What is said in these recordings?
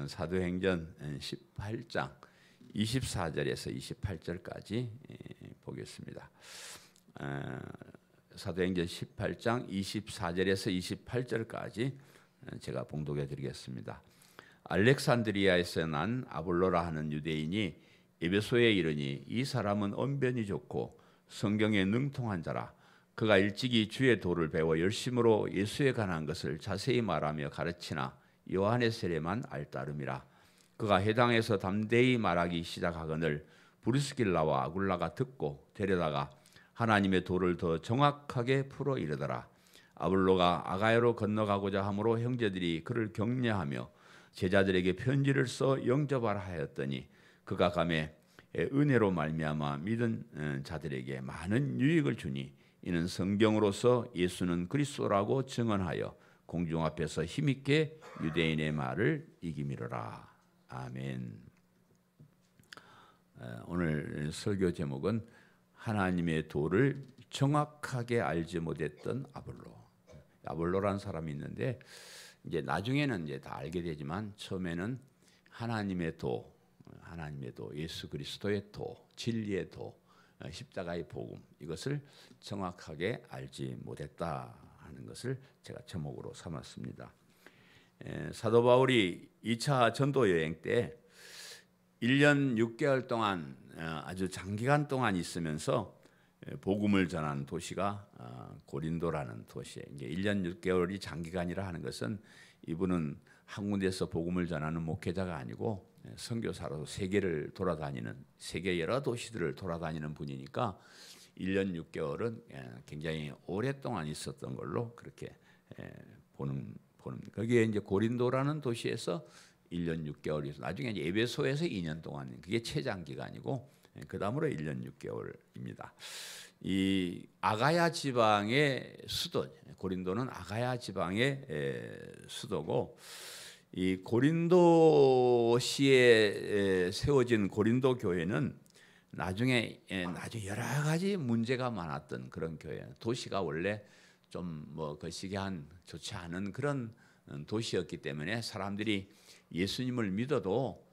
사도행전 18장 24절에서 28절까지 보겠습니다. 사도행전 18장 24절에서 28절까지 제가 봉독해 드리겠습니다. 알렉산드리아에서 난 아볼로라 하는 유대인이 에베소에 이르니 이 사람은 언변이 좋고 성경에 능통한 자라. 그가 일찍이 주의 도를 배워 열심으로 예수에 관한 것을 자세히 말하며 가르치나 요한의 세례만 알따름이라. 그가 회당에서 담대히 말하기 시작하거늘 브리스길라와 아굴라가 듣고 데려다가 하나님의 도를 더 정확하게 풀어 이르더라. 아볼로가 아가야로 건너가고자 하므로 형제들이 그를 격려하며 제자들에게 편지를 써 영접하라 하였더니 그가 가매 은혜로 말미암아 믿은 자들에게 많은 유익을 주니 이는 성경으로서 예수는 그리스도라고 증언하여 공중 앞에서 힘있게 유대인의 말을 이기미르라. 아멘. 오늘 설교 제목은 하나님의 도를 정확하게 알지 못했던 아볼로. 아볼로라는 사람이 있는데 이제 나중에는 이제 다 알게 되지만 처음에는 하나님의 도, 예수 그리스도의 도, 진리의 도, 십자가의 복음 이것을 정확하게 알지 못했다 하는 것을 제가 제목으로 삼았습니다. 사도 바울이 2차 전도 여행 때 1년 6개월 동안 아주 장기간 동안 있으면서 복음을 전한 도시가 고린도라는 도시에 이제 1년 6개월이 장기간이라 하는 것은 이분은 한 군데서 복음을 전하는 목회자가 아니고 선교사로 세계를 돌아다니는 세계 여러 도시들을 돌아다니는 분이니까 1년 6개월은 굉장히 오랫동안 있었던 걸로 그렇게 보는 거기에 이제 고린도라는 도시에서 1년 6개월이 나중에 이제 에베소에서 2년 동안 그게 최장 기간이고 그 다음으로 1년 6개월입니다. 이 아가야 지방의 수도 고린도는 아가야 지방의 수도고 이 고린도시에 세워진 고린도 교회는 나중에 여러 가지 문제가 많았던 그런 교회예요. 도시가 원래 좀 뭐 거시기한 좋지 않은 그런 도시였기 때문에 사람들이 예수님을 믿어도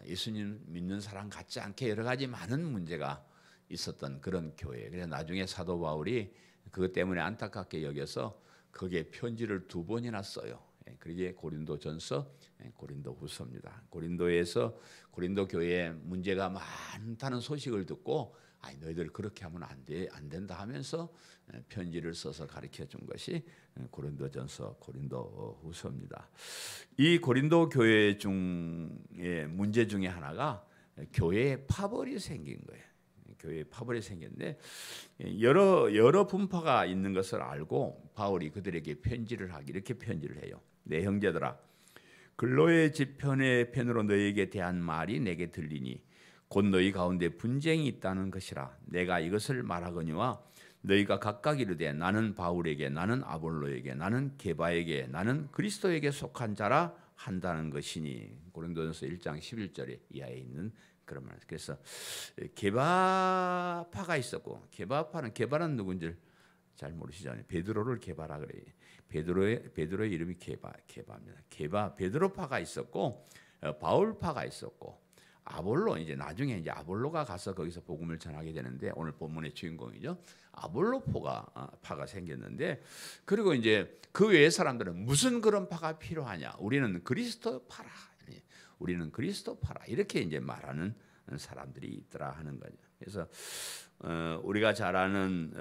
예수님 믿는 사람 같지 않게 여러 가지 많은 문제가 있었던 그런 교회. 그래서 나중에 사도 바울이 그것 때문에 안타깝게 여겨서 거기에 편지를 2번이나 써요. 그게 고린도전서, 고린도후서입니다. 고린도에서 고린도 교회에 문제가 많다는 소식을 듣고 너희들 그렇게 하면 안 된다 하면서 편지를 써서 가르쳐 준 것이 고린도전서, 고린도후서입니다. 이 고린도 교회 중에 문제 중에 하나가 교회에 파벌이 생긴 거예요. 교회에 파벌이 생겼는데 여러 분파가 있는 것을 알고 바울이 그들에게 편지를 하기 이렇게 편지를 해요. 내 형제들아, 글로의 집편의 편으로 너희에게 대한 말이 내게 들리니 곧 너희 가운데 분쟁이 있다는 것이라. 내가 이것을 말하거니와 너희가 각각 이르되 나는 바울에게, 나는 아볼로에게, 나는 게바에게, 나는 그리스도에게 속한 자라 한다는 것이니. 고린도전서 1장 11절에 이하에 있는 그런 말. 그래서 게바파가 있었고 게바는 누군지 잘 모르시잖아요. 베드로를 게바라 그래요. 베드로의 이름이 게바입니다. 베드로파가 있었고 바울파가 있었고 아볼로 이제 나중에 이제 아볼로가 가서 거기서 복음을 전하게 되는데 오늘 본문의 주인공이죠. 파가 생겼는데 그리고 이제 그 외의 사람들은 무슨 그런 파가 필요하냐? 우리는 그리스도파라. 이렇게 이제 말하는 사람들이 있더라 하는 거죠. 그래서 우리가 잘 아는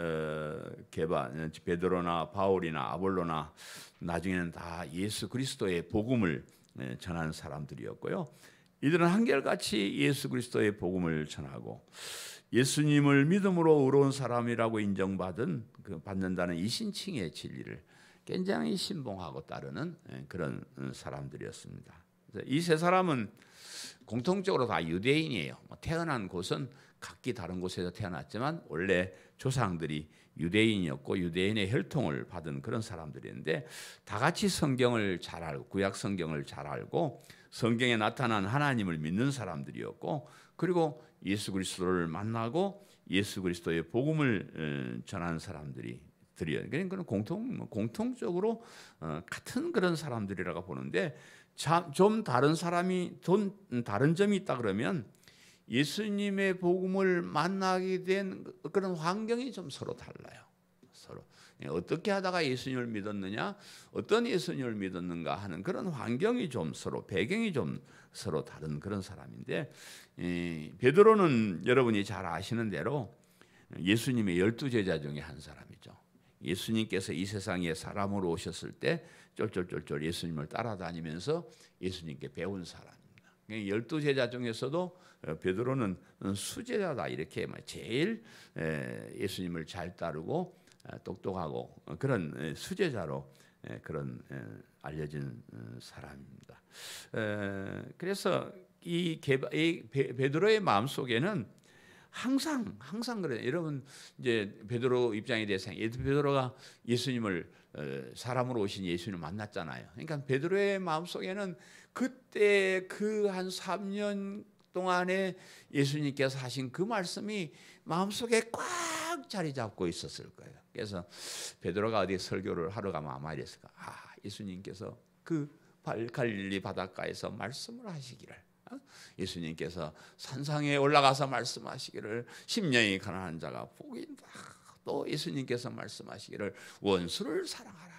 베드로나 바울이나 아볼로나 나중에는 다 예수 그리스도의 복음을 전하는 사람들이었고요. 이들은 한결같이 예수 그리스도의 복음을 전하고 예수님을 믿음으로 의로운 사람이라고 받는다는 이신칭의 진리를 굉장히 신봉하고 따르는 그런 사람들이었습니다. 이 세 사람은 공통적으로 다 유대인이에요. 태어난 곳은 각기 다른 곳에서 태어났지만 원래 조상들이 유대인이었고 유대인의 혈통을 받은 그런 사람들인데 다 같이 성경을 잘 알고 구약 성경을 잘 알고 성경에 나타난 하나님을 믿는 사람들이었고 그리고 예수 그리스도를 만나고 예수 그리스도의 복음을 전하는 사람들이요. 그러니까 공통적으로 같은 그런 사람들이라고 보는데 좀 다른 사람이 다른 점이 있다 그러면 예수님의 복음을 만나게 된 그런 환경이 좀 서로 달라요. 서로 어떻게 하다가 예수님을 믿었느냐, 어떤 예수님을 믿었는가 하는 그런 환경이 좀 서로 배경이 좀 서로 다른 그런 사람인데, 베드로는 여러분이 잘 아시는 대로 예수님의 12제자 중에 한 사람이죠. 예수님께서 이 세상에 사람으로 오셨을 때 쫄쫄쫄쫄 예수님을 따라다니면서 예수님께 배운 사람입니다. 12제자 중에서도 베드로는 수제자다, 이렇게 제일 예수님을 잘 따르고 똑똑하고 그런 수제자로 그런 알려진 사람입니다. 그래서 이 베드로의 마음 속에는 항상 그래요. 여러분 이제 베드로 입장에 대해서 베드로가 예수님을 사람으로 오신 예수님을 만났잖아요. 그러니까 베드로의 마음 속에는 그때 그 한 3년 동안에 예수님께서 하신 그 말씀이 마음속에 꽉 자리 잡고 있었을 거예요. 그래서 베드로가 어디 설교를 하러 가면 아마 이랬을까. 예수님께서 그 갈릴리 바닷가에서 말씀을 하시기를, 예수님께서 산상에 올라가서 말씀하시기를 심령이 가난한 자가 복이 있다. 또 예수님께서 말씀하시기를 원수를 사랑하라.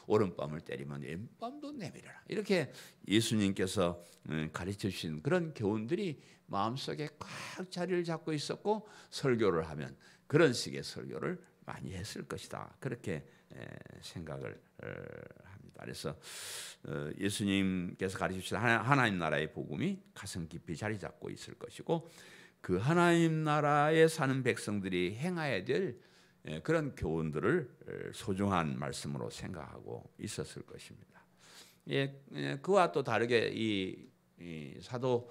오른밤을 때리면 왼밤도 내밀어라. 이렇게 예수님께서 가르쳐 주신 그런 교훈들이 마음속에 꽉 자리를 잡고 있었고, 설교를 하면 그런 식의 설교를 많이 했을 것이다. 그렇게 생각을 합니다. 그래서 예수님께서 가르쳐 주신 하나님 나라의 복음이 가슴 깊이 자리 잡고 있을 것이고, 그 하나님 나라에 사는 백성들이 행해야 될 그런 교훈들을 소중한 말씀으로 생각하고 있었을 것입니다. 그와 또 다르게 이 사도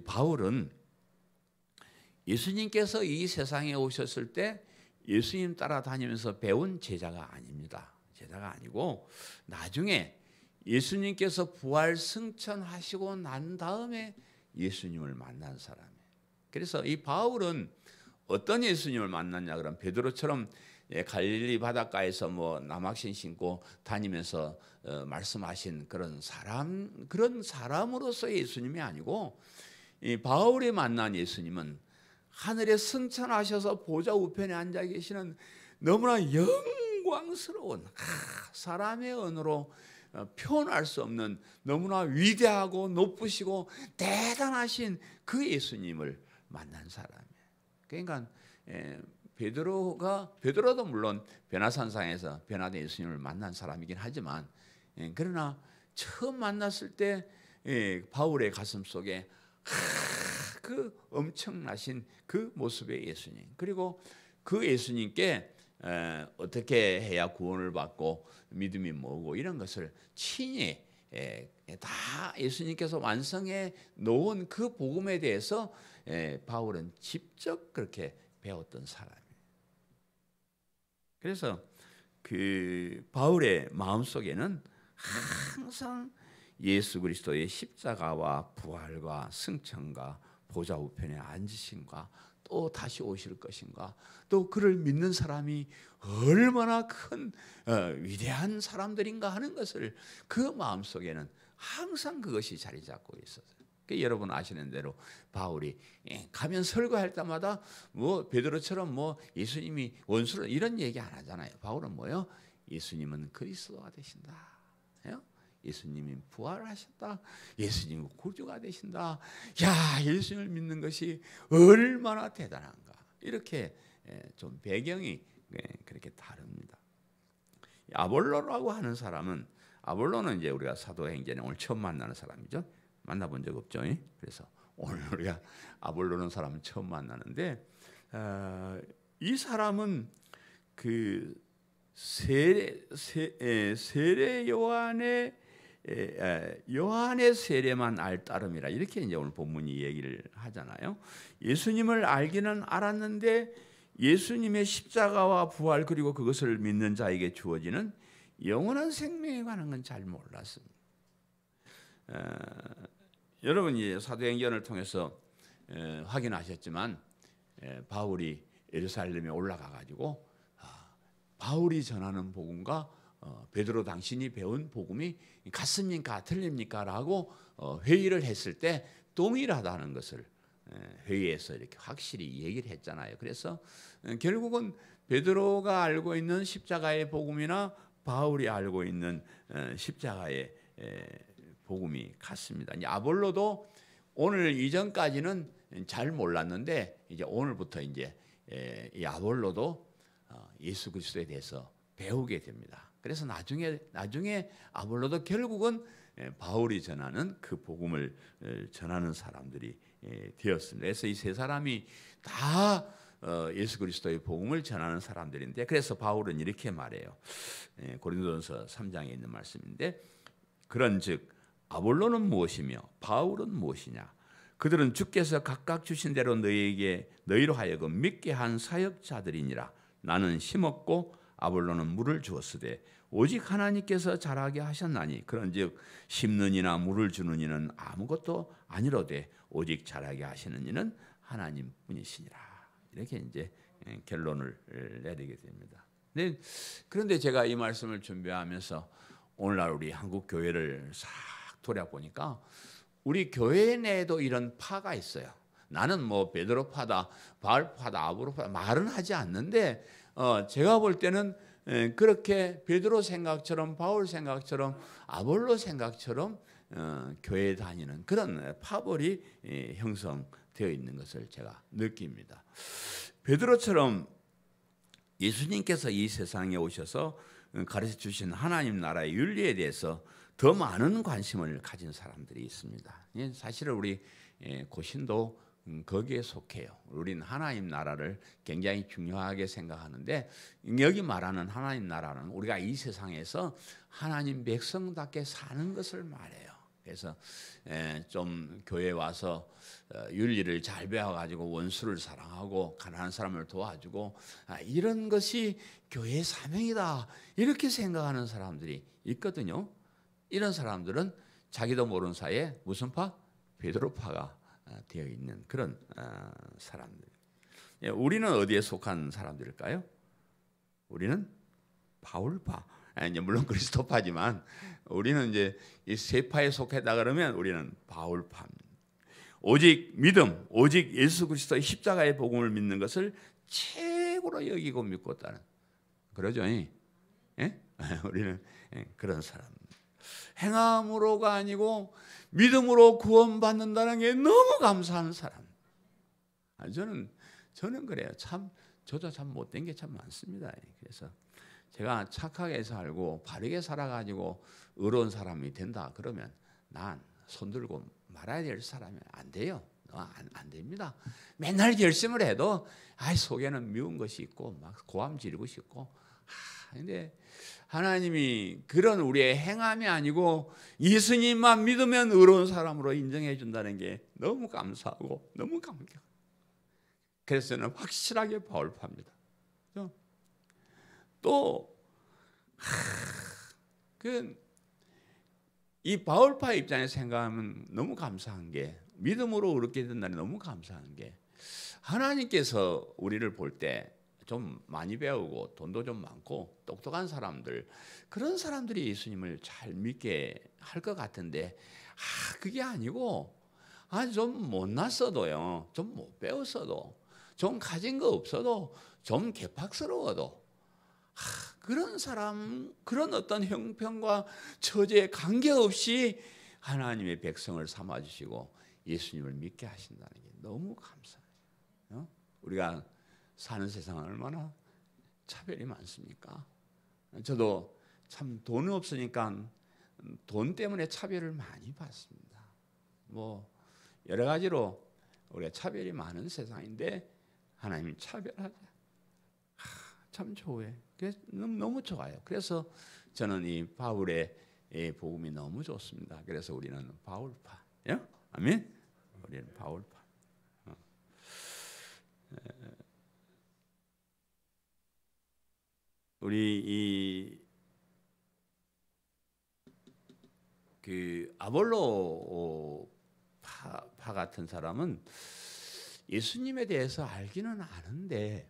바울은 예수님께서 이 세상에 오셨을 때 예수님 따라다니면서 배운 제자가 아닙니다. 제자가 아니고 나중에 예수님께서 부활 승천하시고 난 다음에 예수님을 만난 사람이에요. 그래서 이 바울은 어떤 예수님을 만났냐 그러면 베드로처럼 갈릴리 바닷가에서 남학신 신고 다니면서 말씀하신 그런 사람으로서 예수님이 아니고, 이 바울이 만난 예수님은 하늘에 승천하셔서 보좌 우편에 앉아 계시는 너무나 영광스러운, 사람의 언어로 표현할 수 없는 너무나 위대하고 높으시고 대단하신 그 예수님을 만난 사람이에요. 그러니까 베드로도 물론 베나산상에서 변화된 예수님을 만난 사람이긴 하지만, 그러나 처음 만났을 때 바울의 가슴 속에 그 엄청나신 그 모습의 예수님, 그리고 그 예수님께 어떻게 해야 구원을 받고 믿음이 뭐고 이런 것을 친히 다 예수님께서 완성해 놓은 그 복음에 대해서 바울은 직접 그렇게 배웠던 사람이에요. 그래서 그 바울의 마음속에는 항상 예수 그리스도의 십자가와 부활과 승천과 보좌 우편에 앉으심과 또 다시 오실 것인가, 또 그를 믿는 사람이 얼마나 큰 위대한 사람들인가 하는 것을 그 마음속에는 항상 그것이 자리 잡고 있었어요. 여러분 아시는 대로 바울이 가면 설교할 때마다 베드로처럼 예수님이 원수를 이런 얘기 안 하잖아요. 바울은 뭐요? 예수님은 그리스도가 되신다. 예수님이 부활하셨다. 예수님은 구주가 되신다. 야, 예수님을 믿는 것이 얼마나 대단한가. 이렇게 좀 배경이 그렇게 다릅니다. 아볼로라고 하는 사람은, 아볼로는 이제 우리가 사도행전에 오늘 처음 만나는 사람이죠. 만나본 적 없죠. 그래서 오늘 우리가 아볼로는 사람은 처음 만나는데, 이 사람은 그 세례 요한의 세례만 알 따름이라, 이렇게 이제 오늘 본문이 얘기를 하잖아요. 예수님을 알기는 알았는데 예수님의 십자가와 부활 그리고 그것을 믿는 자에게 주어지는 영원한 생명에 관한 건 잘 몰랐습니다. 여러분이 사도행전을 통해서 확인하셨지만 바울이 예루살렘에 올라가 가지고 바울이 전하는 복음과 베드로 당신이 배운 복음이 같습니까? 틀립니까? 라고 회의를 했을 때 동일하다는 것을 회의에서 이렇게 확실히 얘기를 했잖아요. 그래서 결국은 베드로가 알고 있는 십자가의 복음이나 바울이 알고 있는 십자가의 복음이 같습니다. 이제 아볼로도 오늘 이전까지는 잘 몰랐는데 이제 오늘부터 이제 이 아볼로도 예수 그리스도에 대해서 배우게 됩니다. 그래서 나중에 아볼로도 결국은 바울이 전하는 그 복음을 전하는 사람들이 되었습니다. 그래서 이 세 사람이 다 예수 그리스도의 복음을 전하는 사람들인데, 그래서 바울은 이렇게 말해요. 고린도전서 3장에 있는 말씀인데, 그런즉 아볼로는 무엇이며 바울은 무엇이냐? 그들은 주께서 각각 주신 대로 너희로 하여금 믿게 한 사역자들이니라. 나는 심었고 아볼로는 물을 주었으되 오직 하나님께서 자라게 하셨나니, 그런즉 심는 이나 물을 주는 이는 아무것도 아니로되 오직 자라게 하시는 이는 하나님뿐이시니라. 이렇게 이제 결론을 내리게 됩니다. 그런데 제가 이 말씀을 준비하면서 오늘날 우리 한국 교회를 싹 돌아보니까 우리 교회 내에도 이런 파가 있어요. 나는 뭐 베드로 파다, 바울 파다, 아볼로 파다 말은 하지 않는데 제가 볼 때는 그렇게 베드로 생각처럼 바울 생각처럼 아볼로 생각처럼 교회에 다니는 그런 파벌이 형성되어 있는 것을 제가 느낍니다. 베드로처럼 예수님께서 이 세상에 오셔서 가르쳐 주신 하나님 나라의 윤리에 대해서 더 많은 관심을 가진 사람들이 있습니다. 사실은 우리 고신도 거기에 속해요. 우리는 하나님 나라를 굉장히 중요하게 생각하는데, 여기 말하는 하나님 나라는 우리가 이 세상에서 하나님 백성답게 사는 것을 말해요. 그래서 좀 교회에 와서 윤리를 잘 배워가지고 원수를 사랑하고 가난한 사람을 도와주고 이런 것이 교회의 사명이다, 이렇게 생각하는 사람들이 있거든요. 이런 사람들은 자기도 모르는 사이에 무슨 파? 베드로파가 되어 있는 그런 사람들. 우리는 어디에 속한 사람들일까요? 우리는 바울파. 물론 그리스도파지만 우리는 이제 이 세 파에 속했다 그러면 우리는 바울파입니다. 오직 믿음, 오직 예수 그리스도의 십자가의 복음을 믿는 것을 최고로 여기고 믿고 따는, 그러죠? 예? 우리는 그런 사람. 행함으로가 아니고 믿음으로 구원받는다는 게 너무 감사한 사람. 저는 그래요. 저도 참 못된 게 참 많습니다. 그래서 제가 착하게 살고 바르게 살아가지고 의로운 사람이 된다 그러면 난 손들고 말아야 될 사람이 안 돼요. 안 됩니다. 맨날 결심을 해도 속에는 미운 것이 있고 막 고함 지르고 싶고. 근데 하나님이 그런 우리의 행함이 아니고 예수님만 믿으면 의로운 사람으로 인정해 준다는 게 너무 감사하고 너무 감격. 그래서 저는 확실하게 바울파입니다. 또 이 바울파 입장에서 생각하면 너무 감사한 게, 믿음으로 의롭게 된다니 너무 감사한 게, 하나님께서 우리를 볼 때 좀 많이 배우고 돈도 좀 많고 똑똑한 사람들, 그런 사람들이 예수님을 잘 믿게 할 것 같은데 그게 아니고 좀 못났어도요, 좀 못 배웠어도, 좀 가진 거 없어도, 좀 개팍스러워도 그런 사람, 그런 어떤 형편과 처지에 관계없이 하나님의 백성을 삼아주시고 예수님을 믿게 하신다는 게 너무 감사해요. 우리가 사는 세상은 얼마나 차별이 많습니까? 저도 참 돈이 없으니까 돈 때문에 차별을 많이 받습니다. 뭐 여러 가지로 우리가 차별이 많은 세상인데 하나님이 차별하지. 참 좋아요. 너무 좋아요. 그래서 저는 이 바울의 복음이 너무 좋습니다. 그래서 우리는 바울파. 예? 아멘. 우리는 바울파. 우리 그 아볼로 파 같은 사람은 예수님에 대해서 알기는 아는데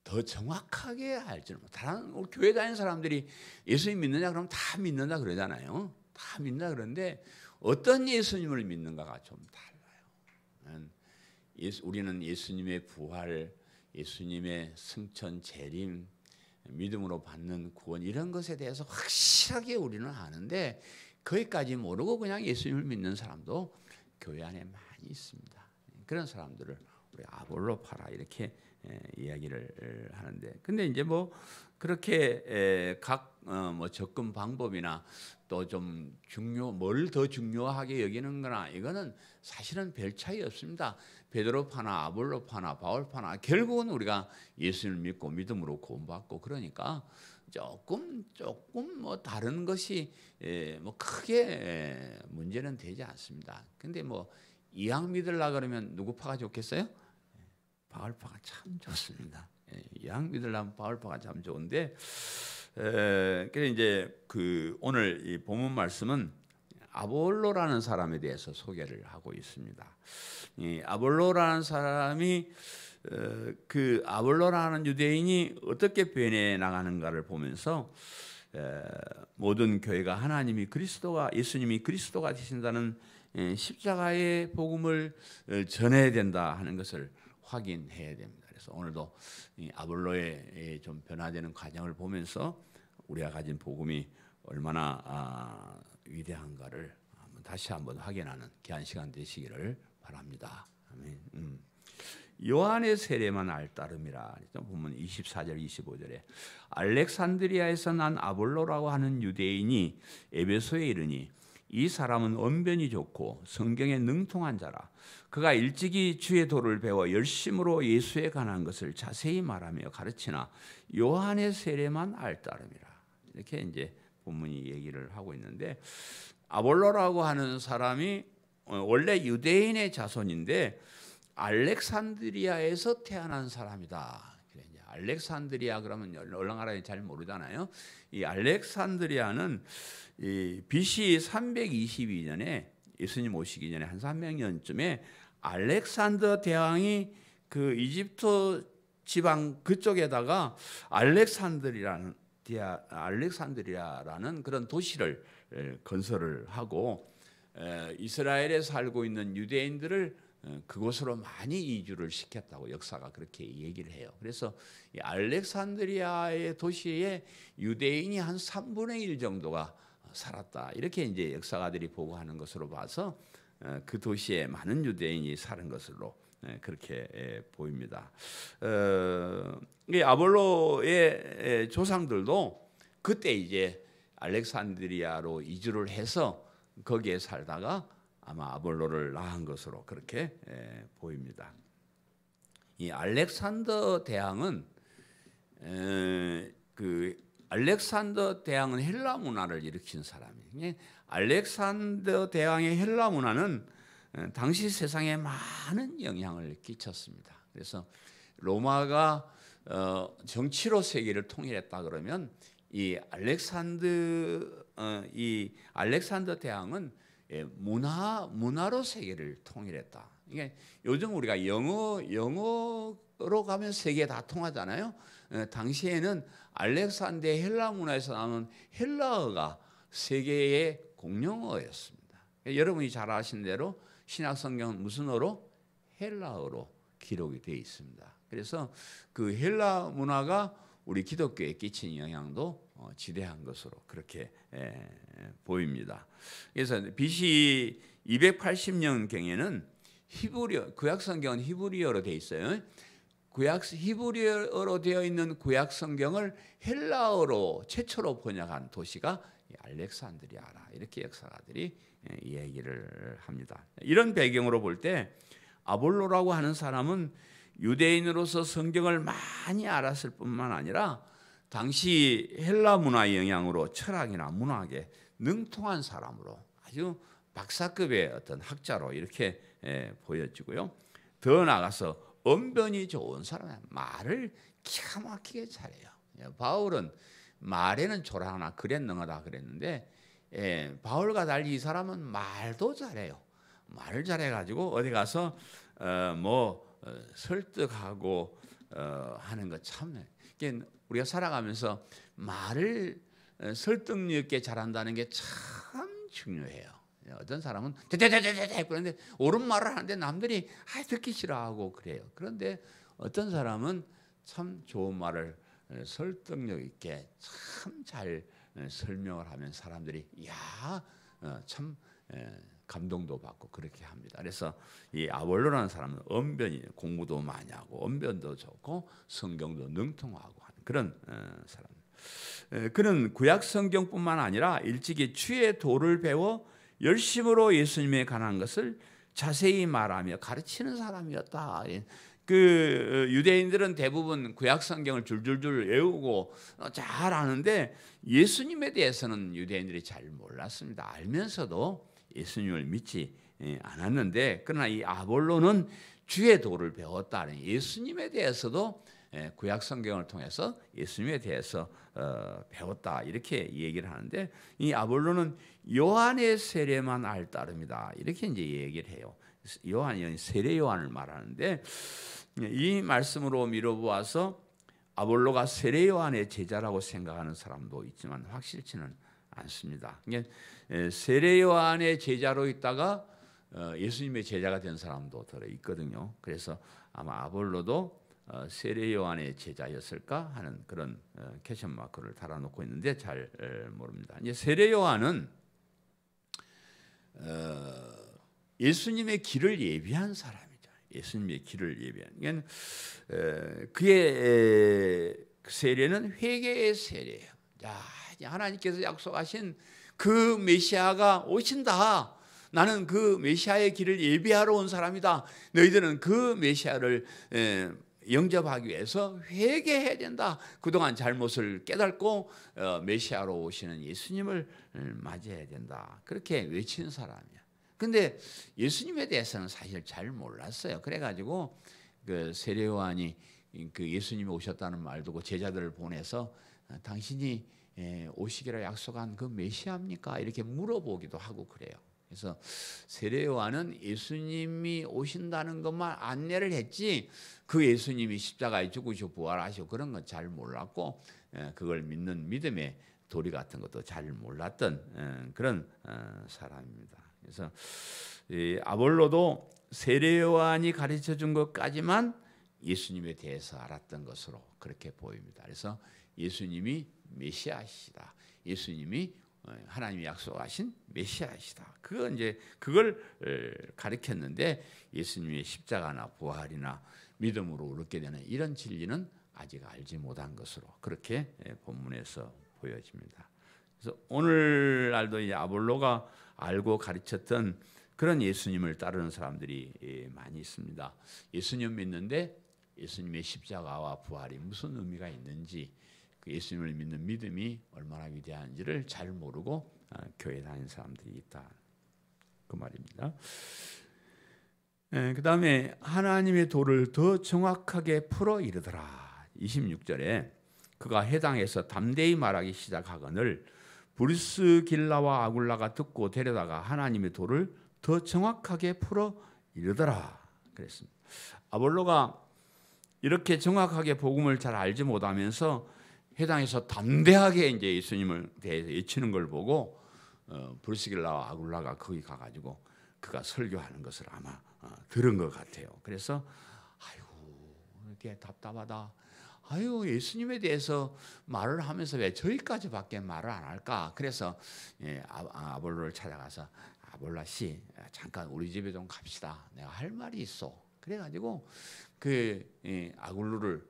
더 정확하게 알지는 다른 교회 다니는 사람들이 예수님 믿느냐 그러면 다 믿는다 그러잖아요. 다 믿는다 그러는데 어떤 예수님을 믿는가가 좀 달라요. 우리는 예수님의 부활, 예수님의 승천, 재림, 믿음으로 받는 구원 이런 것에 대해서 확실하게 우리는 아는데 거기까지 모르고 그냥 예수님을 믿는 사람도 교회 안에 많이 있습니다. 그런 사람들을 우리 아볼로파라 이렇게 이야기를 하는데, 근데 이제 뭐 그렇게 각 뭐 접근 방법이나 또 좀 뭘 더 중요하게 여기는거나 이거는 사실은 별 차이 없습니다. 베드로파나 아볼로파나 바울파나 결국은 우리가 예수를 믿고 믿음으로 구원받고 그러니까 조금 뭐 다른 것이 뭐 크게 문제는 되지 않습니다. 근데 뭐 이왕 믿으려 그러면 누구 파가 좋겠어요? 바울파가 참 좋습니다. 이왕 믿으려면 바울파가 참 좋은데, 그래서 이제 그 오늘 이 본문 말씀은 아볼로라는 사람에 대해서 소개를 하고 있습니다. 이 아볼로라는 사람이 그 아볼로라는 유대인이 어떻게 변해 나가는가를 보면서 모든 교회가 하나님이 그리스도가 예수님이 그리스도가 되신다는 십자가의 복음을 전해야 된다 하는 것을 확인해야 됩니다. 그래서 오늘도 이 아볼로의 좀 변화되는 과정을 보면서 우리가 가진 복음이 얼마나 위대한가를 다시 한번 확인하는 귀한 시간 되시기를 바랍니다. 아멘. 요한의 세례만 알따름이라 보면 24절 25절에 알렉산드리아에서 난 아볼로라고 하는 유대인이 에베소에 이르니 이 사람은 언변이 좋고 성경에 능통한 자라. 그가 일찍이 주의 도를 배워 열심으로 예수에 관한 것을 자세히 말하며 가르치나 요한의 세례만 알따름이라. 이렇게 이제 본문이 얘기를 하고 있는데, 아볼로라고 하는 사람이 원래 유대인의 자손인데 알렉산드리아에서 태어난 사람이다. 알렉산드리아 그러면 얼랑가라에 잘 모르잖아요. 이 알렉산드리아는 이 BC 322년에 예수님 오시기 전에 한 300년쯤에 알렉산더 대왕이 그 이집트 지방 그쪽에다가 알렉산드리아라는 그런 도시를 건설을 하고 이스라엘에 살고 있는 유대인들을 그곳으로 많이 이주를 시켰다고 역사가 그렇게 얘기를 해요. 그래서 이 알렉산드리아의 도시에 유대인이 한 3분의 1 정도가 살았다. 이렇게 이제 역사가들이 보고하는 것으로 봐서 그 도시에 많은 유대인이 사는 것으로 그렇게 보입니다. 이 아볼로의 조상들도 그때 이제 알렉산드리아로 이주를 해서 거기에 살다가 아마 아볼로를 낳은 것으로 그렇게 보입니다. 이 알렉산더 대왕은 알렉산더 대왕은 헬라 문화를 일으킨 사람이에요. 알렉산더 대왕의 헬라 문화는 당시 세상에 많은 영향을 끼쳤습니다. 그래서 로마가 정치로 세계를 통일했다 그러면 이 알렉산더 대왕은 문화로 세계를 통일했다. 이게 요즘 우리가 영어로 가면 세계 다 통하잖아요. 당시에는 알렉산더의 헬라 문화에서 나오는 헬라어가 세계의 공용어였습니다. 여러분이 잘 아시는 대로 신약 성경은 무슨 어로? 헬라어로 기록이 되어 있습니다. 그래서 그 헬라 문화가 우리 기독교에 끼친 영향도 지대한 것으로 그렇게 보입니다. 그래서 BC 280년경에는 구약 성경은 히브리어로 되어 있어요. 히브리어로 되어 있는 구약 성경을 헬라어로 최초로 번역한 도시가 알렉산드리아라. 이렇게 역사가들이 얘기를 합니다. 이런 배경으로 볼 때 아볼로라고 하는 사람은 유대인으로서 성경을 많이 알았을 뿐만 아니라 당시 헬라 문화의 영향으로 철학이나 문학에 능통한 사람으로 아주 박사급의 어떤 학자로 이렇게 보여지고요. 더 나아가서 언변이 좋은 사람이에요. 말을 기가 막히게 잘해요. 바울은 말에는 초라하나 글에 능하다 그랬는데 바울과 달리 이 사람은 말도 잘해요. 말을 잘해가지고 어디 가서 설득하고 하는 것 참 우리가 살아가면서 말을 설득력 있게 잘한다는 게 참 중요해요. 어떤 사람은 대대대대대 그런데 옳은 말을 하는데 남들이 듣기 싫어하고 그래요. 그런데 어떤 사람은 참 좋은 말을 설득력 있게 참 잘 설명을 하면 사람들이 참 감동도 받고 그렇게 합니다. 그래서 이 아볼로라는 사람은 언변이 공부도 많이 하고 언변도 좋고 성경도 능통하고 하는 그런 사람. 그는 구약 성경뿐만 아니라 일찍이 주의 도를 배워 열심으로 예수님에 관한 것을 자세히 말하며 가르치는 사람이었다. 그 유대인들은 대부분 구약 성경을 줄줄줄 외우고 잘 아는데 예수님에 대해서는 유대인들이 잘 몰랐습니다. 알면서도 예수님을 믿지 않았는데 그러나 이 아볼로는 주의 도를 배웠다는 예수님에 대해서도 구약 성경을 통해서 예수님에 대해서 배웠다 이렇게 얘기를 하는데 이 아볼로는 요한의 세례만 알 따름이다 이렇게 이제 얘기를 해요. 요한이 세례 요한을 말하는데 이 말씀으로 미뤄보아서 아볼로가 세례 요한의 제자라고 생각하는 사람도 있지만 확실치는 않습니다. 세례 요한의 제자로 있다가 예수님의 제자가 된 사람도 들어 있거든요. 그래서 아마 아볼로도 세례 요한의 제자였을까 하는 그런 퀘션 마크를 달아놓고 있는데 잘 모릅니다. 이제 세례 요한은 예수님의 길을 예비한 사람이죠. 예수님의 길을 예비한. 그의 세례는 회개의 세례예요. 하나님께서 약속하신 그 메시아가 오신다. 나는 그 메시아의 길을 예비하러 온 사람이다. 너희들은 그 메시아를 영접하기 위해서 회개해야 된다. 그동안 잘못을 깨닫고 메시아로 오시는 예수님을 맞이해야 된다. 그렇게 외치는 사람이야. 근데 예수님에 대해서는 사실 잘 몰랐어요. 그래가지고 그 세례 요한이 그 예수님이 오셨다는 말 듣고 제자들을 보내서 당신이 오시기로 약속한 그 메시아입니까? 이렇게 물어보기도 하고 그래요. 그래서 세례 요한은 예수님이 오신다는 것만 안내를 했지 그 예수님이 십자가에 죽으시고 부활하시고 그런 건 잘 몰랐고 그걸 믿는 믿음의 도리 같은 것도 잘 몰랐던 그런 사람입니다. 그래서 아볼로도 세례 요한이 가르쳐 준 것까지만 예수님에 대해서 알았던 것으로 그렇게 보입니다. 그래서 예수님이 메시아시다. 예수님이 하나님이 약속하신 메시아시다. 그걸 가르쳤는데 예수님의 십자가나 부활이나 믿음으로 얻게 되는 이런 진리는 아직 알지 못한 것으로 그렇게 본문에서 보여집니다. 그래서 오늘날도 이제 아볼로가 알고 가르쳤던 그런 예수님을 따르는 사람들이 많이 있습니다. 예수님 믿는데 예수님의 십자가와 부활이 무슨 의미가 있는지 그 예수님을 믿는 믿음이 얼마나 위대한지를 잘 모르고 교회 다니는 사람들이 있다. 그 말입니다. 그 다음에 하나님의 도를 더 정확하게 풀어 이르더라. 26절에 그가 회당에서 담대히 말하기 시작하거늘 브리스길라와 아굴라가 듣고 데려다가 하나님의 도를 더 정확하게 풀어 이르더라 그랬습니다. 아볼로가 이렇게 정확하게 복음을 잘 알지 못하면서 회당에서 담대하게 이제 예수님을 대해서 외치는 걸 보고 브리스길라와 아굴라가 거기 가가지고 그가 설교하는 것을 아마 들은 것 같아요. 그래서 이렇게 답답하다. 예수님에 대해서 말을 하면서 왜 저희까지밖에 말을 안 할까? 그래서 아볼로를 찾아가서 아볼라 씨 잠깐 우리 집에 좀 갑시다. 내가 할 말이 있어. 그래가지고 그 아굴로를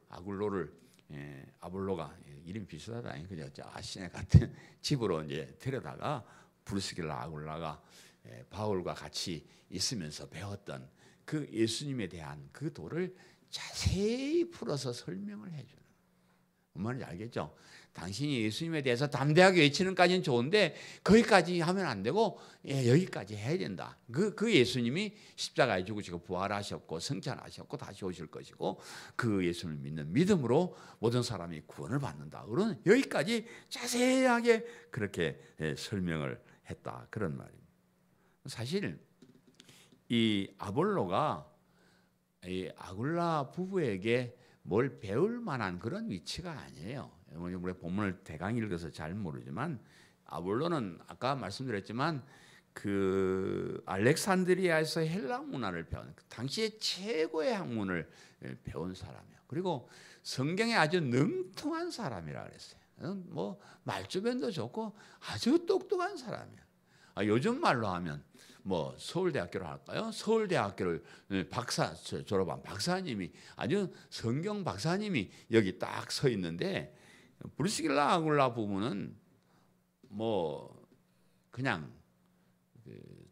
아볼로가 이름 비슷하다. 그죠? 아시네 같은 집으로 이제 데려다가 브리스길라 아굴라가 바울과 같이 있으면서 배웠던 그 예수님에 대한 그 도를 자세히 풀어서 설명을 해주는. 뭔 말인지 알겠죠? 당신이 예수님에 대해서 담대하게 외치는 까지는 좋은데 거기까지 하면 안 되고 여기까지 해야 된다. 그 예수님이 십자가에 죽으시고 부활하셨고 승천하셨고 다시 오실 것이고 그 예수님을 믿는 믿음으로 모든 사람이 구원을 받는다. 그런 여기까지 자세하게 그렇게 설명을 했다. 그런 말입니다. 사실 이 아볼로가 이 아굴라 부부에게 뭘 배울 만한 그런 위치가 아니에요. 우리 본문을 대강 읽어서 잘 모르지만 아볼로는 아까 말씀드렸지만 그 알렉산드리아에서 헬라 문화를 배운 당시의 최고의 학문을 배운 사람이에요. 그리고 성경에 아주 능통한 사람이라 그랬어요. 뭐 말주변도 좋고 아주 똑똑한 사람이에요. 요즘 말로 하면 뭐 서울대학교를 할까요? 서울대학교를 박사 졸업한 박사님이 아주 성경 박사님이 여기 딱 서 있는데 브리스길라 아굴라 부부는 뭐 그냥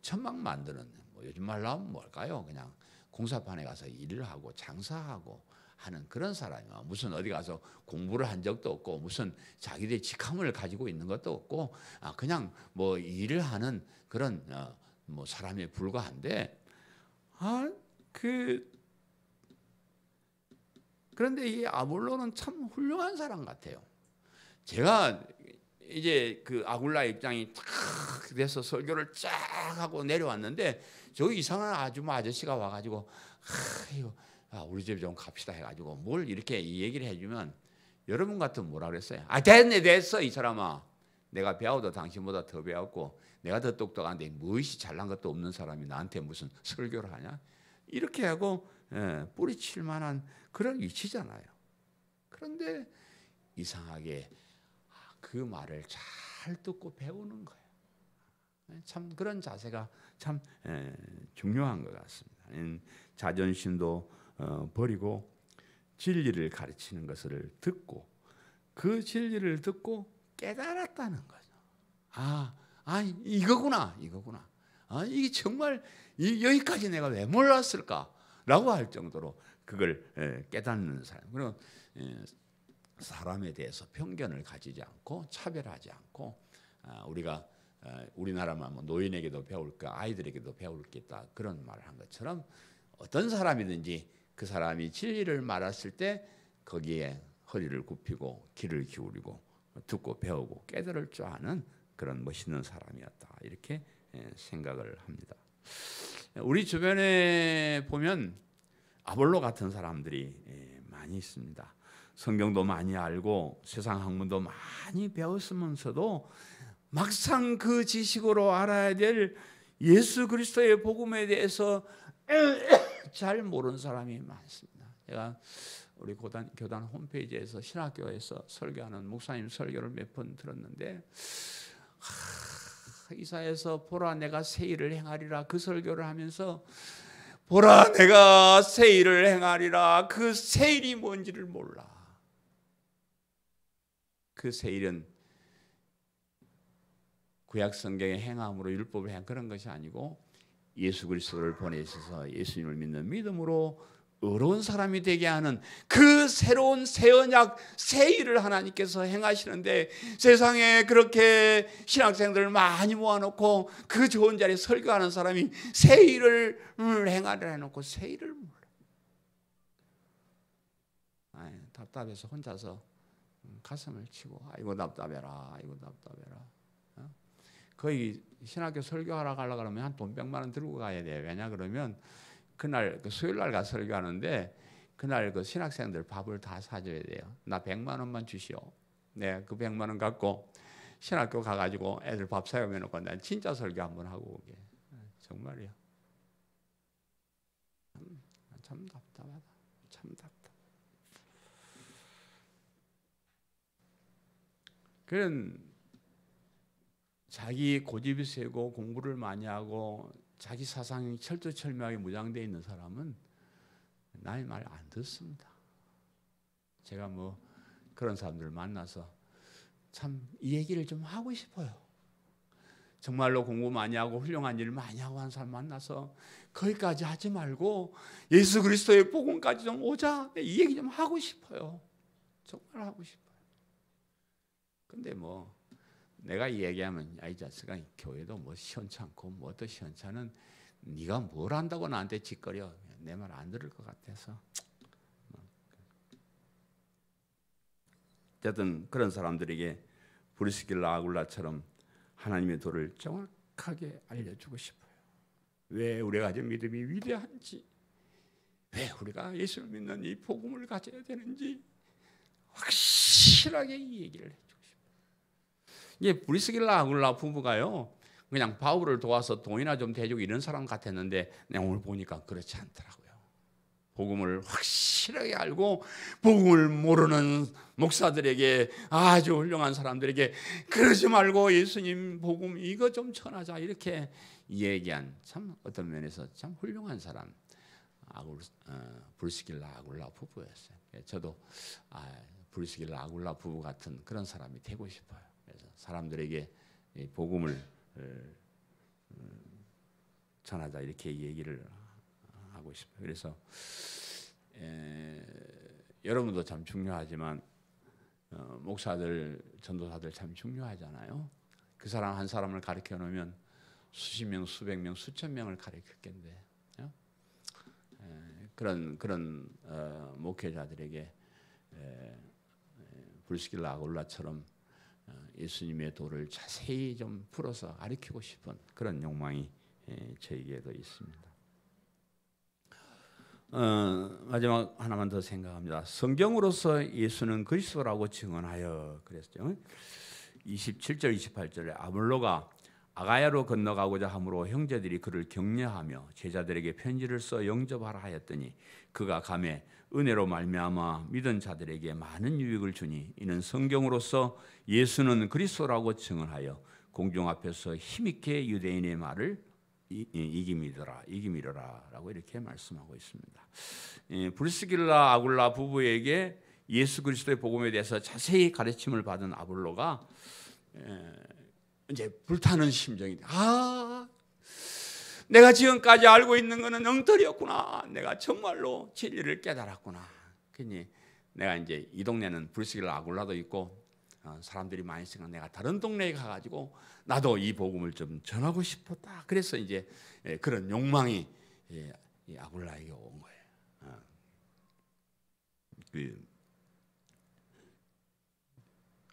천막 만드는 뭐 요즘 말로 하면 뭘까요? 그냥 공사판에 가서 일을 하고 장사하고 하는 그런 사람이야. 무슨 어디 가서 공부를 한 적도 없고 무슨 자기들의 직함을 가지고 있는 것도 없고 그냥 뭐 일을 하는 그런 뭐 사람에 불과한데 그런데 이 아볼로는 참 훌륭한 사람 같아요. 제가 이제 그 아굴라 입장이 탁 돼서 설교를 쫙 하고 내려왔는데 저기 이상한 아저씨가 와가지고 우리 집에 좀 갑시다 해가지고 뭘 이렇게 얘기를 해주면 여러분 같으면 뭐라 그랬어요? 됐어 이 사람아. 내가 배워도 당신보다 더 배웠고 내가 더 똑똑한데 무엇이 잘난 것도 없는 사람이 나한테 무슨 설교를 하냐? 이렇게 하고 뿌리칠 만한 그런 위치잖아요. 그런데 이상하게 그 말을 잘 듣고 배우는 거예요. 참 그런 자세가 참 중요한 것 같습니다. 자존심도 버리고 진리를 가르치는 것을 듣고 그 진리를 듣고 깨달았다는 거죠. 이거구나. 이게 정말 여기까지 내가 왜 몰랐을까라고 할 정도로 그걸 깨닫는 사람. 그리고 사람에 대해서 편견을 가지지 않고 차별하지 않고 우리가 우리나라만 뭐 노인에게도 배울까 아이들에게도 배울 게 있다 그런 말을 한 것처럼 어떤 사람이든지 그 사람이 진리를 말했을 때 거기에 허리를 굽히고 귀를 기울이고 듣고 배우고 깨달을 줄 아는 그런 멋있는 사람이었다 이렇게 생각을 합니다. 우리 주변에 보면 아볼로 같은 사람들이 많이 있습니다. 성경도 많이 알고 세상 학문도 많이 배웠으면서도 막상 그 지식으로 알아야 될 예수 그리스도의 복음에 대해서 잘 모르는 사람이 많습니다. 제가 우리 교단 홈페이지에서 신학교에서 설교하는 목사님 설교를 몇 번 들었는데 이사야서 보라 내가 새 일을 행하리라 그 설교를 하면서 보라 내가 새 일을 행하리라 그 새 일이 뭔지를 몰라. 그 새 일은 구약 성경의 행함으로 율법을 행 그런 것이 아니고 예수 그리스도를 보내셔서 예수님을 믿는 믿음으로 의로운 사람이 되게 하는 그 새로운 새 언약 새 일을 하나님께서 행하시는데 세상에 그렇게 신학생들을 많이 모아놓고 그 좋은 자리에 설교하는 사람이 새 일을 행하려 해놓고 새 일을 몰라. 답답해서 혼자서 가슴을 치고 아이고 답답해라 아이고 답답해라. 거의 신학교 설교하러 가려고 하면 한 돈 100만 원 들고 가야 돼요. 왜냐 그러면 그날 그 수요일 날 가서 설교하는데 그날 그 신학생들 밥을 다 사줘야 돼요. 나 100만 원만 주시오. 네, 그 100만 원 갖고 신학교 가가지고 애들 밥 사용해 놓고 난 진짜 설교 한번 하고 오게. 정말이야. 참 답답하다. 참 답답. 그런 자기 고집이 세고 공부를 많이 하고 자기 사상이 철두철미하게 무장되어 있는 사람은 나의 말 안 듣습니다. 제가 뭐 그런 사람들 만나서 참 이 얘기를 좀 하고 싶어요. 정말로 공부 많이 하고 훌륭한 일을 많이 하고 하는 사람 만나서 거기까지 하지 말고 예수 그리스도의 복음까지 좀 오자. 이 얘기 좀 하고 싶어요. 정말 하고 싶어요. 근데 뭐 내가 이 얘기하면 이 자식아 교회도 뭐 시원찮고 뭐도 시원찮은 네가 뭘 한다고 나한테 짓거려. 내 말 안 들을 것 같아서. 어쨌든 그런 사람들에게 브리스길라 아굴라처럼 하나님의 도를 정확하게 알려주고 싶어요. 왜 우리가 가진 믿음이 위대한지, 왜 우리가 예수를 믿는 이 복음을 가져야 되는지 확실하게 이 얘기를 해주고 싶어요. 이게 브리스길라 아굴라 부부가요, 그냥 바울을 도와서 돈이나 좀 대주고 이런 사람 같았는데 내가 오늘 보니까 그렇지 않더라고요. 복음을 확실하게 알고 복음을 모르는 목사들에게, 아주 훌륭한 사람들에게 그러지 말고 예수님 복음 이거 좀 전하자 이렇게 얘기한, 참 어떤 면에서 참 훌륭한 사람, 브리스길라 아굴라 부부였어요. 저도 브리스길라 아굴라 부부 같은 그런 사람이 되고 싶어요. 그래서 사람들에게 복음을 전하자 이렇게 얘기를 하고 싶어요. 그래서 여러분도 참 중요하지만 목사들, 전도사들 참 중요하잖아요. 그 사람 한 사람을 가르쳐 놓으면 수십 명, 수백 명, 수천 명을 가르쳤겠는데, 그런 목회자들에게 브리스길라 아굴라처럼 예수님의 도를 자세히 좀 풀어서 가르치고 싶은 그런 욕망이 저에게도 있습니다. 마지막 하나만 더 생각합니다. 성경으로서 예수는 그리스도라고 증언하여 그랬죠. 27절 28절에 아볼로가 아가야로 건너가고자 함으로 형제들이 그를 격려하며 제자들에게 편지를 써 영접하라 하였더니 그가 가매 은혜로 말미암아 믿은 자들에게 많은 유익을 주니 이는 성경으로서 예수는 그리스도라고 증언하여 공중 앞에서 힘있게 유대인의 말을 이기미더라라고 이렇게 말씀하고 있습니다. 브리스길라 아굴라 부부에게 예수 그리스도의 복음에 대해서 자세히 가르침을 받은 아볼로가 이제 불타는 심정이, 내가 지금까지 알고 있는 것은 엉터리였구나. 내가 정말로 진리를 깨달았구나. 그러니 내가 이제 이 동네는 브리스길라 아굴라도 있고 사람들이 많이 있으니까 내가 다른 동네에 가가지고 나도 이 복음을 좀 전하고 싶었다. 그래서 이제 그런 욕망이 이 아굴라에게 온 거예요. 그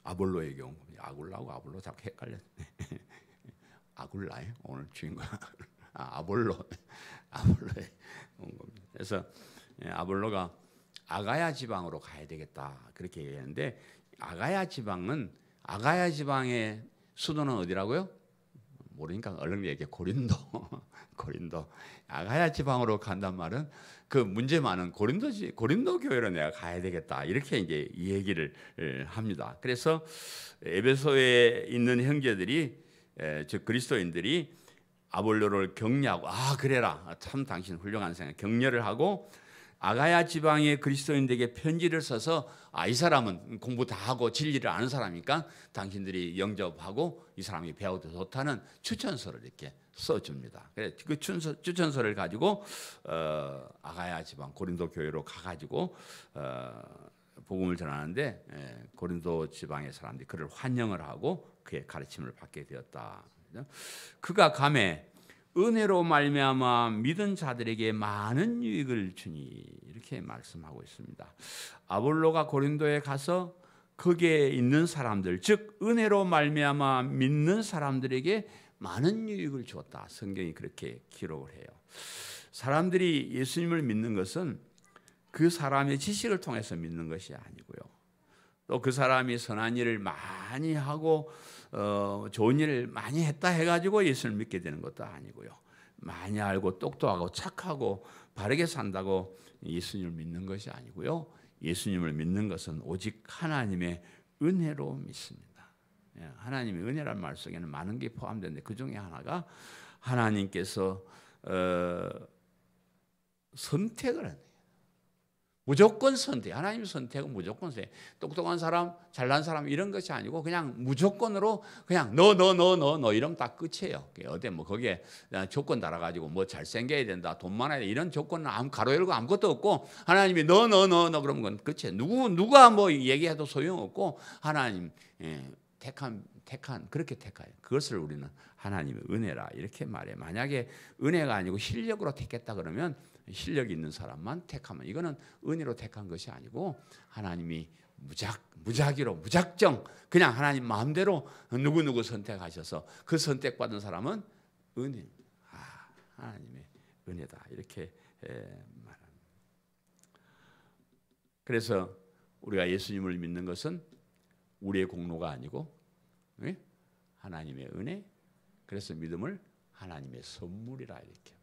아볼로에게 온 겁니다. 아굴라하고 아볼로 자꾸 헷갈려. 아굴라예요. 오늘 주인공 아볼로에 온 겁니다. 그래서 아볼로가 아가야 지방으로 가야 되겠다 그렇게 얘기했는데, 아가야 지방의 수도는 어디라고요? 모르니까 얼른 얘기해. 고린도. 아가야 지방으로 간단 말은 그 문제 많은 고린도 교회로 내가 가야 되겠다 이렇게 이제 이 얘기를 합니다. 그래서 에베소에 있는 형제들이, 즉 그리스도인들이 아볼로를 격려하고, 그래라, 참 당신 훌륭한 생각, 격려를 하고 아가야 지방의 그리스도인들에게 편지를 써서 이 사람은 공부 다 하고 진리를 아는 사람이니까 당신들이 영접하고 이 사람이 배워도 좋다는 추천서를 이렇게 써줍니다. 그래서 그 추천서를 가지고 아가야 지방 고린도 교회로 가가지고 복음을 전하는데, 고린도 지방의 사람들이 그를 환영을 하고 그의 가르침을 받게 되었다. 그가 감에 은혜로 말미암아 믿은 자들에게 많은 유익을 주니 이렇게 말씀하고 있습니다. 아볼로가 고린도에 가서 거기에 있는 사람들, 즉 은혜로 말미암아 믿는 사람들에게 많은 유익을 주었다. 성경이 그렇게 기록을 해요. 사람들이 예수님을 믿는 것은 그 사람의 지식을 통해서 믿는 것이 아니고요, 또 그 사람이 선한 일을 많이 하고 좋은 일을 많이 했다 해가지고 예수를 믿게 되는 것도 아니고요, 많이 알고 똑똑하고 착하고 바르게 산다고 예수님을 믿는 것이 아니고요, 예수님을 믿는 것은 오직 하나님의 은혜로 믿습니다. 하나님의 은혜란 말 속에는 많은 게 포함되는데 그 중에 하나가 하나님께서 선택을 해요. 무조건 선택. 하나님의 선택은 무조건 선택. 똑똑한 사람, 잘난 사람 이런 것이 아니고 그냥 무조건으로 그냥 너 이러면 딱 끝이에요. 어때 뭐 거기에 조건 달아가지고 뭐 잘생겨야 된다, 돈 많아야 돼 이런 조건은 가로 열고 아무것도 없고 하나님이 너 그러면 그건 끝이에요. 누가 뭐 얘기해도 소용없고 하나님 택한 그렇게 택해요. 그것을 우리는 하나님의 은혜라 이렇게 말해. 만약에 은혜가 아니고 실력으로 택했다 그러면 실력이 있는 사람만 택하면 이거는 은혜로 택한 것이 아니고 하나님이 무작위로 무작정 그냥 하나님 마음대로 누구 선택하셔서 그 선택받은 사람은 은혜, 하나님의 은혜다 이렇게 말합니다. 그래서 우리가 예수님을 믿는 것은 우리의 공로가 아니고 하나님의 은혜. 그래서 믿음을 하나님의 선물이라 이렇게.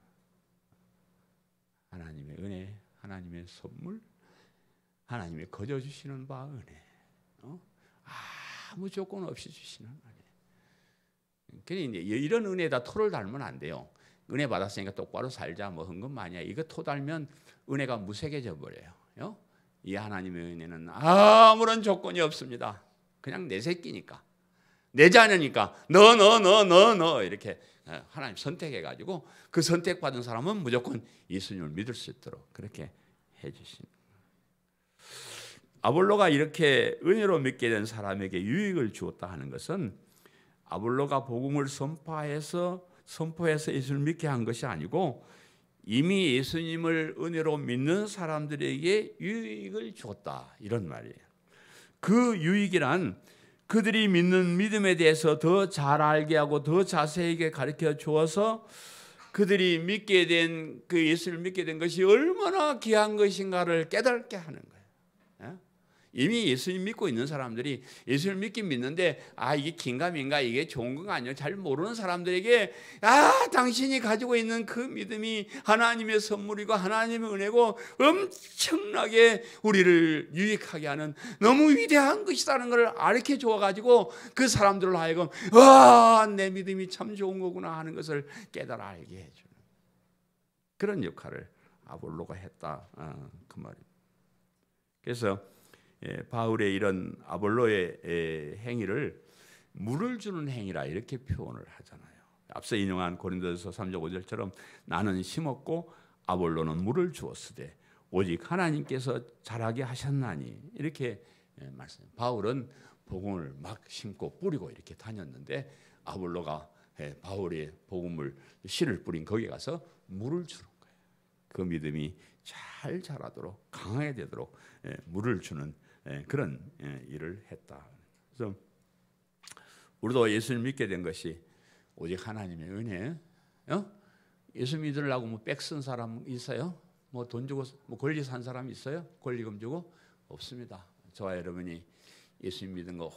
하나님의 은혜, 하나님의 선물, 하나님의 거저 주시는 바 은혜. 아무 조건 없이 주시는 은혜. 그러니까 이런 은혜에다 토를 달면 안 돼요. 은혜 받았으니까 똑바로 살자 뭐 헌금만이야. 이거 토 달면 은혜가 무색해져 버려요. 이 하나님의 은혜는 아무런 조건이 없습니다. 그냥 내 새끼니까, 내 자녀니까 너 이렇게 하나님 선택해가지고 그 선택받은 사람은 무조건 예수님을 믿을 수 있도록 그렇게 해주신. 아볼로가 이렇게 은혜로 믿게 된 사람에게 유익을 주었다 하는 것은 아볼로가 복음을 선포해서 예수를 믿게 한 것이 아니고 이미 예수님을 은혜로 믿는 사람들에게 유익을 주었다 이런 말이에요. 그 유익이란 그들이 믿는 믿음에 대해서 더 잘 알게 하고 더 자세하게 가르쳐 주어서 그들이 믿게 된 그 예수를 믿게 된 것이 얼마나 귀한 것인가를 깨닫게 하는 거예요. 이미 예수님 믿고 있는 사람들이 예수를 믿긴 믿는데 이게 긴가민가 이게 좋은 건가 아니요 잘 모르는 사람들에게 당신이 가지고 있는 그 믿음이 하나님의 선물이고 하나님의 은혜고 엄청나게 우리를 유익하게 하는 너무 위대한 것이라는 걸 알게 줘가지고 그 사람들로 하여금 내 믿음이 참 좋은 거구나 하는 것을 깨달아 알게 해주는 그런 역할을 아볼로가 했다 그 말입니다. 그래서 바울의 이런 아볼로의 행위를 물을 주는 행위라 이렇게 표현을 하잖아요. 앞서 인용한 고린도전서 3장 5절처럼 나는 심었고 아볼로는 물을 주었으되 오직 하나님께서 자라게 하셨나니 이렇게 말씀. 바울은 복음을 막 심고 뿌리고 이렇게 다녔는데 아볼로가 바울의 복음을 씨를 뿌린 거기 가서 물을 주는 거예요. 그 믿음이 잘 자라도록 강하게 되도록 물을 주는 그런 일을 했다. 그래서 우리도 예수를 믿게 된 것이 오직 하나님의 은혜. 예수 믿으려고 뭐 백 쓴 사람 있어요? 뭐 돈 주고 뭐 권리 산 사람 있어요? 권리금 주고 없습니다. 저와 여러분이 예수님 믿은 거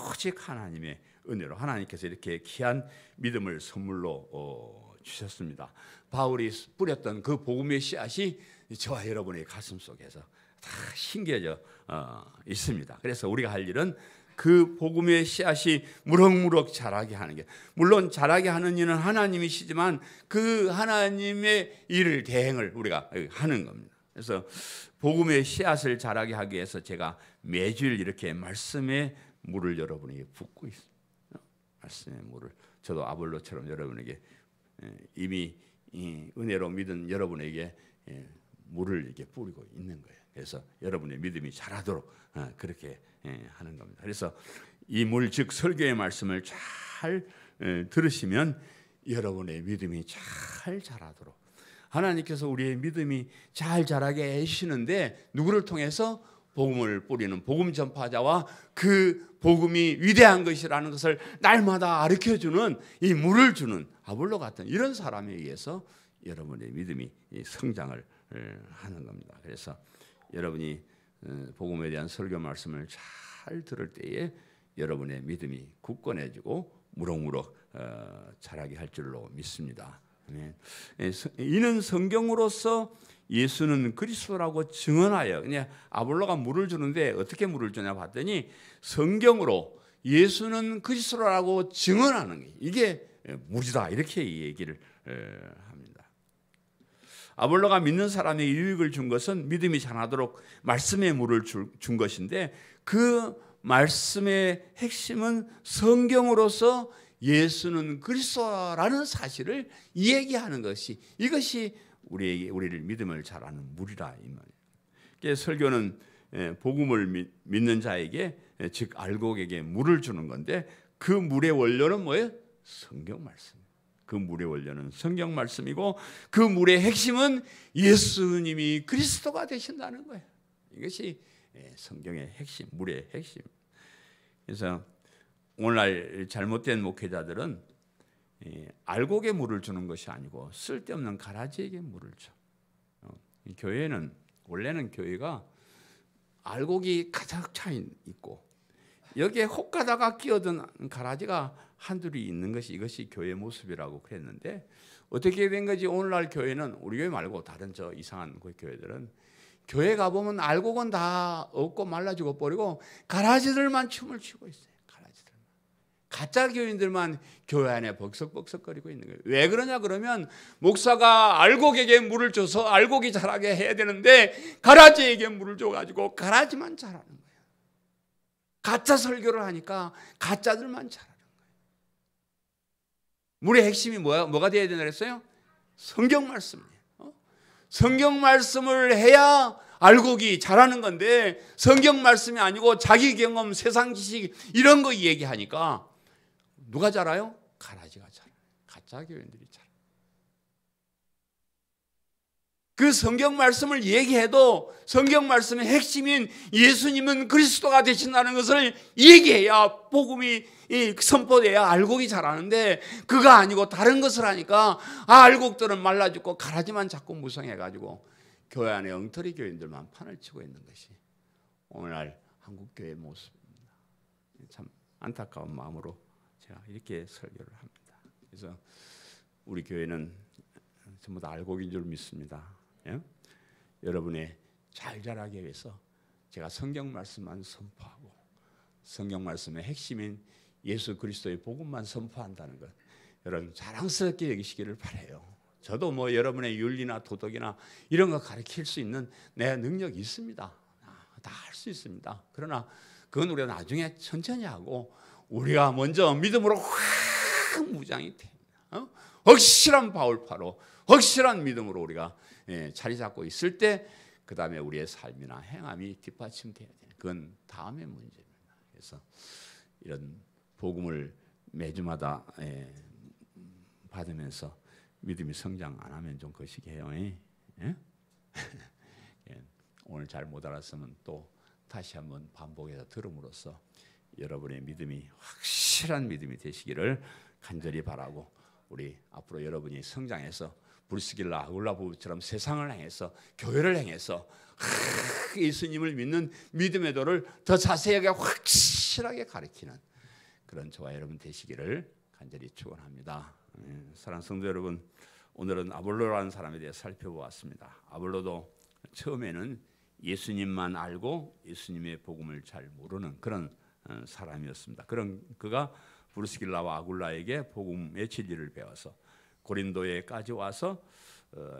오직 하나님의 은혜로 하나님께서 이렇게 귀한 믿음을 선물로 주셨습니다. 바울이 뿌렸던 그 복음의 씨앗이 저와 여러분의 가슴 속에서 다 심겨져 있습니다. 그래서 우리가 할 일은 그 복음의 씨앗이 무럭무럭 자라게 하는 게, 물론 자라게 하는 이는 하나님이시지만 그 하나님의 일을 대행을 우리가 하는 겁니다. 그래서 복음의 씨앗을 자라게 하기 위해서 제가 매주일 이렇게 말씀의 물을 여러분에게 붓고 있습니다. 말씀의 물을 저도 아볼로처럼 여러분에게 이미 은혜로 믿은 여러분에게 물을 이렇게 뿌리고 있는 거예요. 그래서 여러분의 믿음이 자라도록 그렇게 하는 겁니다. 그래서 이 물 즉 설교의 말씀을 잘 들으시면 여러분의 믿음이 잘 자라도록 하나님께서 우리의 믿음이 잘 자라게 해주시는데 누구를 통해서? 복음을 뿌리는 복음 전파자와 그 복음이 위대한 것이라는 것을 날마다 가르쳐주는 이 물을 주는 아볼로 같은 이런 사람에 의해서 여러분의 믿음이 성장을 하는 겁니다. 그래서 여러분이 복음에 대한 설교 말씀을 잘 들을 때에 여러분의 믿음이 굳건해지고 무럭무럭 자라게 할 줄로 믿습니다. 이는 성경으로서 예수는 그리스도라고 증언하여. 그냥 아볼로가 물을 주는데 어떻게 물을 주냐 봤더니 성경으로 예수는 그리스도라고 증언하는 게 이게 물이다 이렇게 얘기를 합니다. 아볼로가 믿는 사람에게 유익을 준 것은 믿음이 자라도록 말씀의 물을 준 것인데 그 말씀의 핵심은 성경으로서 예수는 그리스도라는 사실을 얘기하는 것이 이것이 우리를 믿음을 자라는 물이라 이 말이에요. 그래서 설교는 복음을 믿는 자에게 즉 알곡에게 물을 주는 건데 그 물의 원료는 뭐예요? 성경 말씀. 그 물의 원료는 성경 말씀이고 그 물의 핵심은 예수님이 그리스도가 되신다는 거예요. 이것이 성경의 핵심, 물의 핵심. 그래서 오늘날 잘못된 목회자들은 알곡에 물을 주는 것이 아니고 쓸데없는 가라지에게 물을 줘. 교회는 원래는 교회가 알곡이 가득 차 있고 여기에 혹가다가 끼어든 가라지가 한둘이 있는 것이 이것이 교회 모습이라고 그랬는데 어떻게 된 거지? 오늘날 교회는 우리 교회 말고 다른 저 이상한 그 교회들은 교회 가보면 알곡은 다 없고 말라지고 버리고 가라지들만 춤을 추고 있어요. 가라지들만. 가짜 교인들만 교회 안에 벅석벅석거리고 있는 거예요. 왜 그러냐 그러면 목사가 알곡에게 물을 줘서 알곡이 자라게 해야 되는데 가라지에게 물을 줘가지고 가라지만 자라는 거예요. 가짜 설교를 하니까 가짜들만 자라는 거예요. 물의 핵심이 뭐가 되어야 되나 그랬어요? 성경 말씀이에요. 성경 말씀을 해야 알곡이 자라는 건데 성경 말씀이 아니고 자기 경험, 세상 지식 이런 거 얘기하니까 누가 자라요? 가라지가 자라요. 가짜 교인들이 자라요. 그 성경 말씀을 얘기해도 성경 말씀의 핵심인 예수님은 그리스도가 되신다는 것을 얘기해야 복음이 선포돼야 알곡이 자라는데 그가 아니고 다른 것을 하니까 알곡들은 말라 죽고 가라지만 자꾸 무성해가지고 교회 안에 엉터리 교인들만 판을 치고 있는 것이 오늘날 한국교회의 모습입니다. 참 안타까운 마음으로 제가 이렇게 설교를 합니다. 그래서 우리 교회는 전부 다 알곡인 줄 믿습니다. 예? 여러분의 잘 자라기 위해서 제가 성경 말씀만 선포하고 성경 말씀의 핵심인 예수 그리스도의 복음만 선포한다는 것 여러분 자랑스럽게 여기시기를 바라요. 저도 뭐 여러분의 윤리나 도덕이나 이런 거 가르칠 수 있는 내 능력이 있습니다. 다 할 수 있습니다. 그러나 그건 우리가 나중에 천천히 하고 우리가 먼저 믿음으로 확 무장이 됩니다. 확실한 바울파로 확실한 믿음으로 우리가 자리 잡고 있을 때 그 다음에 우리의 삶이나 행함이 뒷받침돼야 돼요. 그건 다음의 문제입니다. 그래서 이런 복음을 매주마다 받으면서 믿음이 성장 안 하면 좀 거시기해요. 예? 오늘 잘 못 알았으면 또 다시 한번 반복해서 들음으로써 여러분의 믿음이 확실한 믿음이 되시기를 간절히 바라고 우리 앞으로 여러분이 성장해서 브루스길라 아굴라 부부처럼 세상을 향해서 교회를 향해서 예수님을 믿는 믿음의 도를 더 자세하게 확실하게 가르치는 그런 저와 여러분 되시기를 간절히 축원합니다. 사랑하는 성도 여러분, 오늘은 아볼로라는 사람에 대해 살펴보았습니다. 아볼로도 처음에는 예수님만 알고 예수님의 복음을 잘 모르는 그런 사람이었습니다. 그런 그가 브루스길라와 아굴라에게 복음의 진리를 배워서 고린도에까지 와서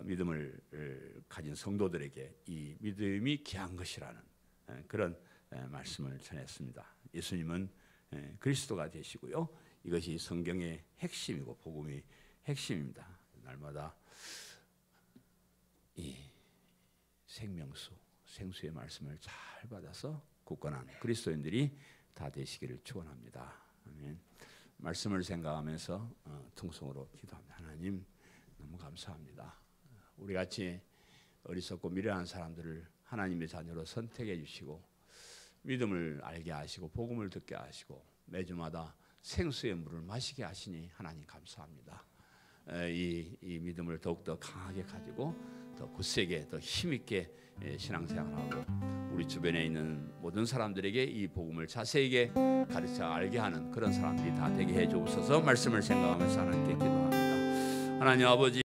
믿음을 가진 성도들에게 이 믿음이 귀한 것이라는 그런 말씀을 전했습니다. 예수님은 그리스도가 되시고요. 이것이 성경의 핵심이고 복음의 핵심입니다. 날마다 이 생수의 말씀을 잘 받아서 굳건한 그리스도인들이 다 되시기를 축원합니다. 아멘. 말씀을 생각하면서 통성으로 기도합니다. 하나님 너무 감사합니다. 우리 같이 어리석고 미련한 사람들을 하나님의 자녀로 선택해 주시고 믿음을 알게 하시고 복음을 듣게 하시고 매주마다 생수의 물을 마시게 하시니 하나님 감사합니다. 이 믿음을 더욱더 강하게 가지고 더 굳세게 더 힘있게 신앙생활하고 우리 주변에 있는 모든 사람들에게 이 복음을 자세하게 가르쳐 알게 하는 그런 사람들이 다 되게 해 주옵소서. 말씀을 생각하면서 하나님께 기도합니다. 하나님 아버지